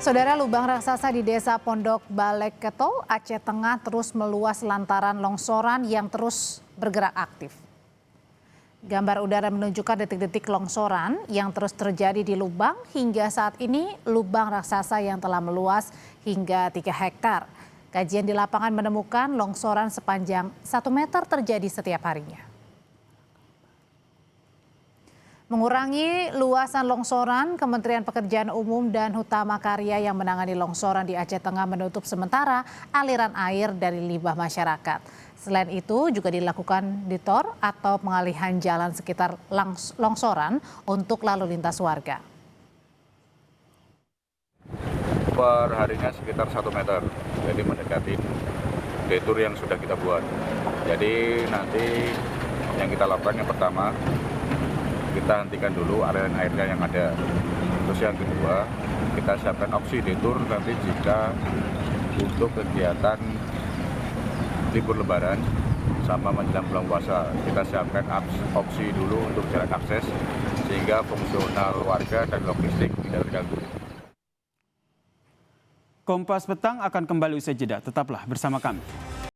Saudara, lubang raksasa di Desa Pondok Baleketo, Aceh Tengah terus meluas lantaran longsoran yang terus bergerak aktif. Gambar udara menunjukkan detik-detik longsoran yang terus terjadi di lubang. Hingga saat ini lubang raksasa yang telah meluas hingga 3 hektar. Kajian di lapangan menemukan longsoran sepanjang 1 meter terjadi setiap harinya. Mengurangi luasan longsoran, Kementerian Pekerjaan Umum dan Hutama Karya yang menangani longsoran di Aceh Tengah menutup sementara aliran air dari limbah masyarakat. Selain itu juga dilakukan ditor atau pengalihan jalan sekitar longsoran untuk lalu lintas warga. Per harinya sekitar 1 meter, jadi mendekati detour yang sudah kita buat. Jadi nanti yang kita lakukan yang pertama, kita hentikan dulu aliran airnya yang ada. Terus yang kedua, kita siapkan opsi detour nanti jika untuk kegiatan libur lebaran sama menjelang bulan puasa. Kita siapkan opsi dulu untuk jalan akses sehingga fungsional warga dan logistik tidak terganggu. Kompas Petang akan kembali usai jeda, tetaplah bersama kami.